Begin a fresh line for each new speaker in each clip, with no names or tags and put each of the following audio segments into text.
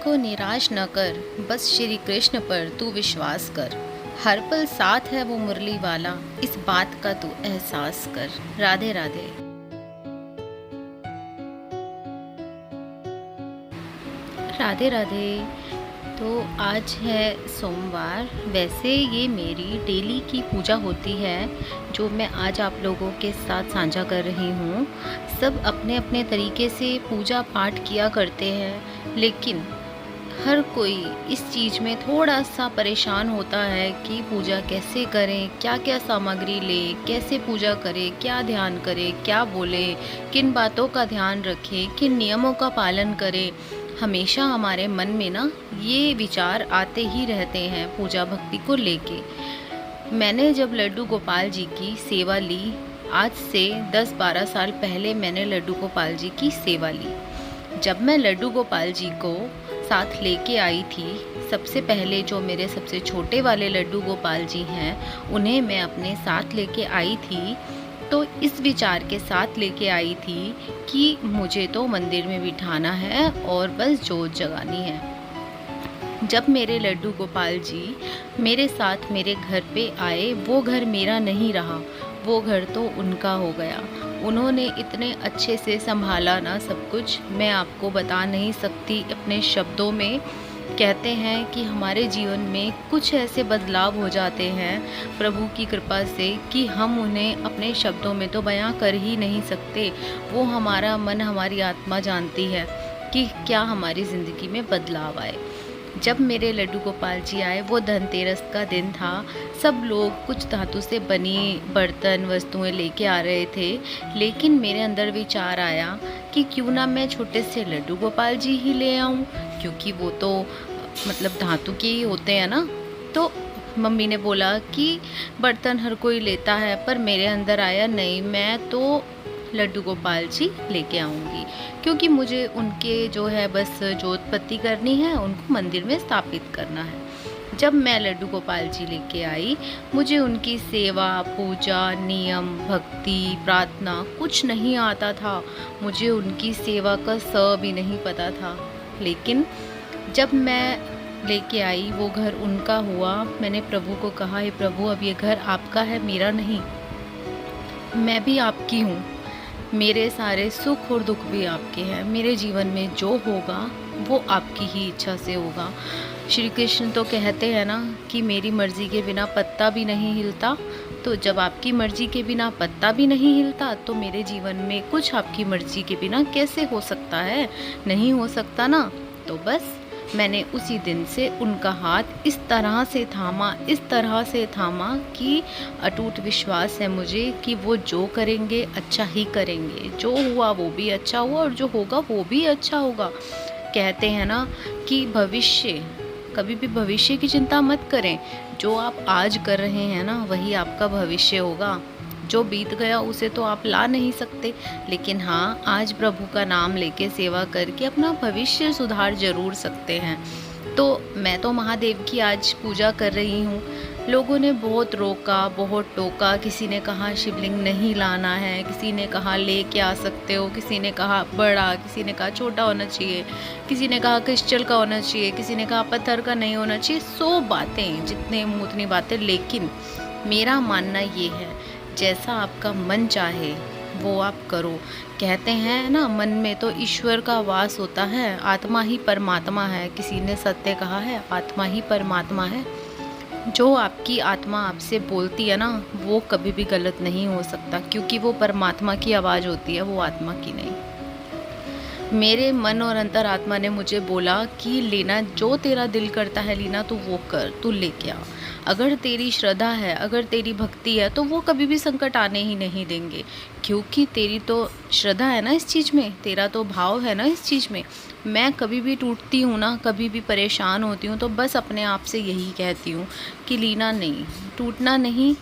को निराश न कर, बस श्री कृष्ण पर तू विश्वास कर। हर पल साथ है वो मुरली वाला, इस बात का तू एहसास कर। राधे राधे। राधे राधे। तो आज है सोमवार। वैसे ये मेरी डेली की पूजा होती है जो मैं आज आप लोगों के साथ साझा कर रही हूँ। सब अपने अपने तरीके से पूजा पाठ किया करते हैं, लेकिन हर कोई इस चीज़ में थोड़ा सा परेशान होता है कि पूजा कैसे करें, क्या क्या सामग्री लें, कैसे पूजा करें, क्या ध्यान करें, क्या बोलें, किन बातों का ध्यान रखें, किन नियमों का पालन करें। हमेशा हमारे मन में ना ये विचार आते ही रहते हैं पूजा भक्ति को लेके। मैंने जब लड्डू गोपाल जी की सेवा ली, आज से 10-12 साल पहले मैंने लड्डू गोपाल जी की सेवा ली। जब मैं लड्डू गोपाल जी को साथ लेके आई थी, सबसे पहले जो मेरे सबसे छोटे वाले लड्डू गोपाल जी हैं, उन्हें मैं अपने साथ लेके आई थी। तो इस विचार के साथ लेके आई थी कि मुझे तो मंदिर में बिठाना है और बस जोत जगानी है। जब मेरे लड्डू गोपाल जी मेरे साथ मेरे घर पे आए, वो घर मेरा नहीं रहा, वो घर तो उनका हो गया। उन्होंने इतने अच्छे से संभाला ना सब कुछ, मैं आपको बता नहीं सकती अपने शब्दों में। कहते हैं कि हमारे जीवन में कुछ ऐसे बदलाव हो जाते हैं प्रभु की कृपा से कि हम उन्हें अपने शब्दों में तो बयां कर ही नहीं सकते। वो हमारा मन, हमारी आत्मा जानती है कि क्या हमारी ज़िंदगी में बदलाव आए। जब मेरे लड्डू गोपाल जी आए, वो धनतेरस का दिन था। सब लोग कुछ धातु से बनी बर्तन वस्तुएं लेके आ रहे थे, लेकिन मेरे अंदर विचार आया कि क्यों ना मैं छोटे से लड्डू गोपाल जी ही ले आऊं, क्योंकि वो तो मतलब धातु के ही होते हैं ना। तो मम्मी ने बोला कि बर्तन हर कोई लेता है, पर मेरे अंदर आया नहीं, मैं तो लड्डू गोपाल जी लेके आऊँगी, क्योंकि मुझे उनके जो है बस जोत पत्ती करनी है, उनको मंदिर में स्थापित करना है। जब मैं लड्डू गोपाल जी लेके आई, मुझे उनकी सेवा, पूजा, नियम, भक्ति, प्रार्थना कुछ नहीं आता था। मुझे उनकी सेवा का स भी नहीं पता था। लेकिन जब मैं लेके आई, वो घर उनका हुआ। मैंने प्रभु को कहा, हे प्रभु, अब ये घर आपका है, मेरा नहीं। मैं भी आपकी हूँ, मेरे सारे सुख और दुख भी आपके हैं। मेरे जीवन में जो होगा वो आपकी ही इच्छा से होगा। श्री कृष्ण तो कहते हैं ना कि मेरी मर्ज़ी के बिना पत्ता भी नहीं हिलता। तो जब आपकी मर्ज़ी के बिना पत्ता भी नहीं हिलता, तो मेरे जीवन में कुछ आपकी मर्ज़ी के बिना कैसे हो सकता है? नहीं हो सकता ना। तो बस मैंने उसी दिन से उनका हाथ इस तरह से थामा कि अटूट विश्वास है मुझे कि वो जो करेंगे अच्छा ही करेंगे। जो हुआ वो भी अच्छा हुआ और जो होगा वो भी अच्छा होगा। कहते हैं ना कि कभी भी भविष्य की चिंता मत करें। जो आप आज कर रहे हैं ना, वही आपका भविष्य होगा। जो बीत गया उसे तो आप ला नहीं सकते, लेकिन हाँ, आज प्रभु का नाम लेके सेवा करके अपना भविष्य सुधार जरूर सकते हैं। तो मैं तो महादेव की आज पूजा कर रही हूँ। लोगों ने बहुत रोका, बहुत टोका। किसी ने कहा शिवलिंग नहीं लाना है, किसी ने कहा ले के आ सकते हो, किसी ने कहा बड़ा, किसी ने कहा छोटा होना चाहिए, किसी ने कहा क्रिस्टल का होना चाहिए, किसी ने कहा पत्थर का नहीं होना चाहिए। 100 बातें, जितने मुँह उतनी बातें। लेकिन मेरा मानना ये है, जैसा आपका मन चाहे वो आप करो। कहते हैं ना, मन में तो ईश्वर का वास होता है, आत्मा ही परमात्मा है। किसी ने सत्य कहा है, आत्मा ही परमात्मा है। जो आपकी आत्मा आपसे बोलती है ना, वो कभी भी गलत नहीं हो सकता, क्योंकि वो परमात्मा की आवाज़ होती है, वो आत्मा की नहीं। मेरे मन और अंतरात्मा ने मुझे बोला कि लेना, जो तेरा दिल करता है लीना, तू वो कर, तू लेके आ। अगर तेरी श्रद्धा है, अगर तेरी भक्ति है, तो वो कभी भी संकट आने ही नहीं देंगे, क्योंकि तेरी तो श्रद्धा है ना इस चीज़ में, तेरा तो भाव है ना इस चीज़ में। मैं कभी भी टूटती हूँ ना, कभी भी परेशान होती हूँ, तो बस अपने आप से यही कहती हूँ कि लीना नहीं, टूटना नहीं।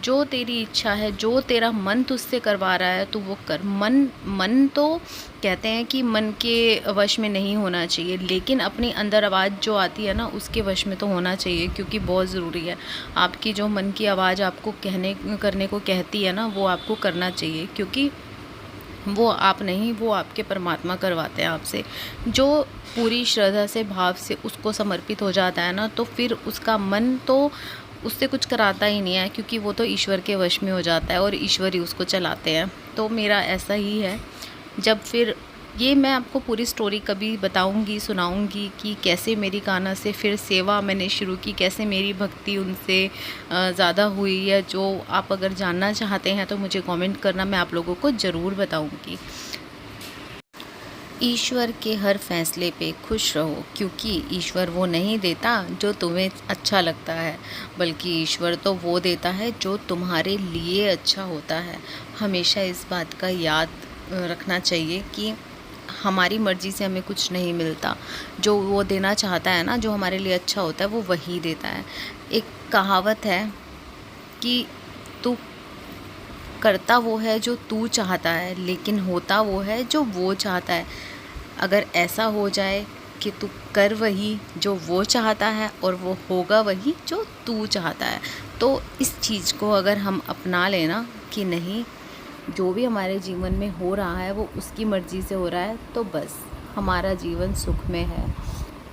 जो तेरी इच्छा है, जो तेरा मन तुझसे करवा रहा है, तो वो कर। मन तो कहते हैं कि मन के वश में नहीं होना चाहिए, लेकिन अपनी अंदर आवाज़ जो आती है ना, उसके वश में तो होना चाहिए, क्योंकि बहुत ज़रूरी है। आपकी जो मन की आवाज़ आपको करने को कहती है ना, वो आपको करना चाहिए, क्योंकि वो आप नहीं, वो आपके परमात्मा करवाते हैं आपसे। जो पूरी श्रद्धा से, भाव से उसको समर्पित हो जाता है ना, तो फिर उसका मन तो उससे कुछ कराता ही नहीं है, क्योंकि वो तो ईश्वर के वश में हो जाता है और ईश्वर ही उसको चलाते हैं। तो मेरा ऐसा ही है। जब फिर ये मैं आपको पूरी स्टोरी कभी बताऊंगी, सुनाऊंगी कि कैसे मेरी कान्हा से फिर सेवा मैंने शुरू की, कैसे मेरी भक्ति उनसे ज़्यादा हुई है। जो आप अगर जानना चाहते हैं तो मुझे कमेंट करना, मैं आप लोगों को ज़रूर बताऊंगी। ईश्वर के हर फैसले पे खुश रहो, क्योंकि ईश्वर वो नहीं देता जो तुम्हें अच्छा लगता है, बल्कि ईश्वर तो वो देता है जो तुम्हारे लिए अच्छा होता है। हमेशा इस बात का याद रखना चाहिए कि हमारी मर्ज़ी से हमें कुछ नहीं मिलता। जो वो देना चाहता है ना, जो हमारे लिए अच्छा होता है, वो वही देता है। एक कहावत है कि तू करता वो है जो तू चाहता है, लेकिन होता वो है जो वो चाहता है। अगर ऐसा हो जाए कि तू कर वही जो वो चाहता है और वो होगा वही जो तू चाहता है, तो इस चीज़ को अगर हम अपना लेना कि नहीं, जो भी हमारे जीवन में हो रहा है वो उसकी मर्ज़ी से हो रहा है, तो बस हमारा जीवन सुख में है।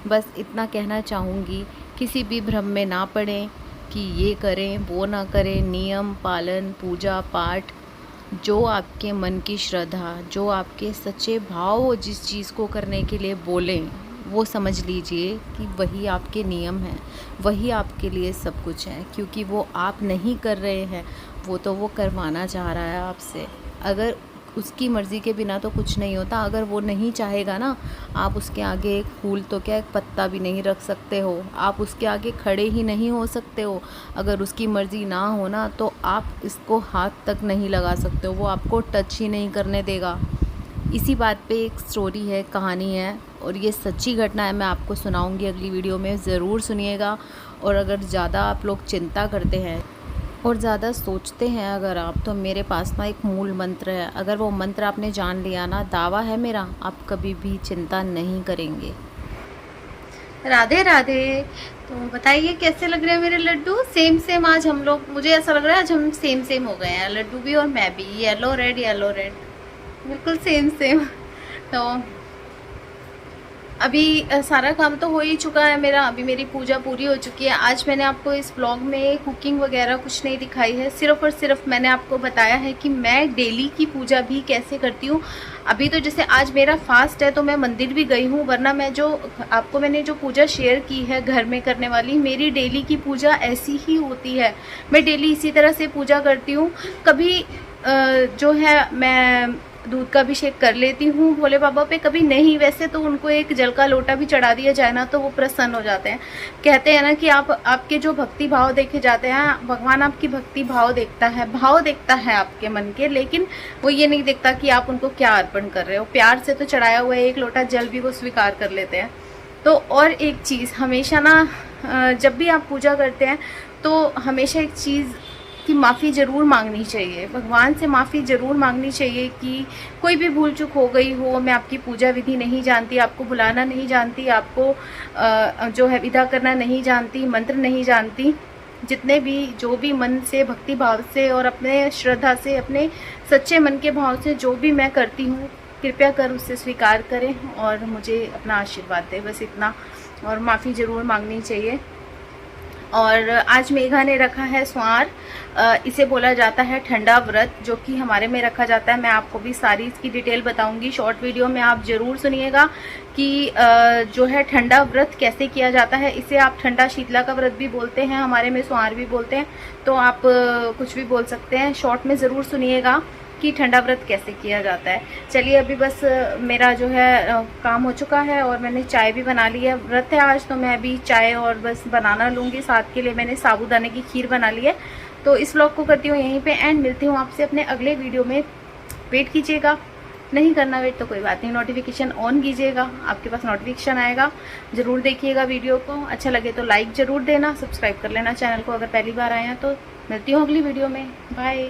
बस इतना कहना चाहूँगी, किसी भी भ्रम में ना पड़ें कि ये करें वो ना करें। नियम पालन, पूजा पाठ, जो आपके मन की श्रद्धा, जो आपके सच्चे भाव जिस चीज़ को करने के लिए बोलें, वो समझ लीजिए कि वही आपके नियम हैं, वही आपके लिए सब कुछ है। क्योंकि वो आप नहीं कर रहे हैं, वो तो वो करवाना चाह रहा है आपसे। अगर उसकी मर्ज़ी के बिना तो कुछ नहीं होता। अगर वो नहीं चाहेगा ना, आप उसके आगे एक फूल तो क्या, एक पत्ता भी नहीं रख सकते हो। आप उसके आगे खड़े ही नहीं हो सकते हो। अगर उसकी मर्ज़ी ना हो ना, तो आप इसको हाथ तक नहीं लगा सकते हो, वो आपको टच ही नहीं करने देगा। इसी बात पे एक स्टोरी है, कहानी है, और ये सच्ची घटना है। मैं आपको सुनाऊंगी अगली वीडियो में, ज़रूर सुनिएगा। और अगर ज़्यादा आप लोग चिंता करते हैं और ज़्यादा सोचते हैं अगर आप, तो मेरे पास ना एक मूल मंत्र है। अगर वो मंत्र आपने जान लिया ना, दावा है मेरा, आप कभी भी चिंता नहीं करेंगे।
राधे राधे। तो बताइए कैसे लग रहे हैं मेरे लड्डू। सेम सेम आज हम लोग, मुझे ऐसा लग रहा है आज हम सेम सेम हो गए हैं, लड्डू भी और मैं भी। येलो रेड येलो रेड, बिल्कुल सेम सेम। तो अभी सारा काम तो हो ही चुका है मेरा। अभी मेरी पूजा पूरी हो चुकी है। आज मैंने आपको इस ब्लॉग में कुकिंग वगैरह कुछ नहीं दिखाई है, सिर्फ और सिर्फ मैंने आपको बताया है कि मैं डेली की पूजा भी कैसे करती हूँ। अभी तो जैसे आज मेरा फास्ट है तो मैं मंदिर भी गई हूँ, वरना मैं जो आपको मैंने जो पूजा शेयर की है घर में करने वाली, मेरी डेली की पूजा ऐसी ही होती है। मैं डेली इसी तरह से पूजा करती हूँ। कभी जो है मैं दूध का अभिषेक कर लेती हूँ भोले बाबा पे, कभी नहीं। वैसे तो उनको एक जल का लोटा भी चढ़ा दिया जाए ना तो वो प्रसन्न हो जाते हैं। कहते हैं ना कि आपके जो भक्ति भाव देखे जाते हैं, भगवान आपकी भक्ति भाव देखता है, भाव देखता है आपके मन के, लेकिन वो ये नहीं देखता कि आप उनको क्या अर्पण कर रहे हो। प्यार से तो चढ़ाया हुआ एक लोटा जल भी वो स्वीकार कर लेते हैं। तो और एक चीज़, हमेशा ना जब भी आप पूजा करते हैं तो हमेशा एक चीज़ की माफ़ी ज़रूर मांगनी चाहिए, भगवान से माफ़ी ज़रूर मांगनी चाहिए कि कोई भी भूल चूक हो गई हो, मैं आपकी पूजा विधि नहीं जानती, आपको बुलाना नहीं जानती, आपको जो है विदा करना नहीं जानती, मंत्र नहीं जानती। जितने भी जो भी मन से भक्ति भाव से और अपने श्रद्धा से, अपने सच्चे मन के भाव से जो भी मैं करती हूँ, कृपया कर उससे स्वीकार करें और मुझे अपना आशीर्वाद दें। बस इतना, और माफ़ी ज़रूर मांगनी चाहिए। और आज मेघा ने रखा है स्वार, इसे बोला जाता है ठंडा व्रत, जो कि हमारे में रखा जाता है। मैं आपको भी सारी इसकी डिटेल बताऊंगी शॉर्ट वीडियो में, आप ज़रूर सुनिएगा कि जो है ठंडा व्रत कैसे किया जाता है। इसे आप ठंडा शीतला का व्रत भी बोलते हैं, हमारे में स्वार भी बोलते हैं, तो आप कुछ भी बोल सकते हैं। शॉर्ट में ज़रूर सुनिएगा कि ठंडा व्रत कैसे किया जाता है। चलिए, अभी बस मेरा जो है काम हो चुका है और मैंने चाय भी बना ली है। व्रत है आज तो मैं अभी चाय और बस बनाना लूँगी। साथ के लिए मैंने साबूदाने की खीर बना ली है। तो इस व्लॉग को करती हूँ यहीं पे एंड, मिलती हूँ आपसे अपने अगले वीडियो में। वेट कीजिएगा, नहीं करना वेट तो कोई बात नहीं, नोटिफिकेशन ऑन कीजिएगा, आपके पास नोटिफिकेशन आएगा। ज़रूर देखिएगा वीडियो को, अच्छा लगे तो लाइक ज़रूर देना, सब्सक्राइब कर लेना चैनल को अगर पहली बार आए हैं तो। मिलती हूँ अगली वीडियो में, बाय।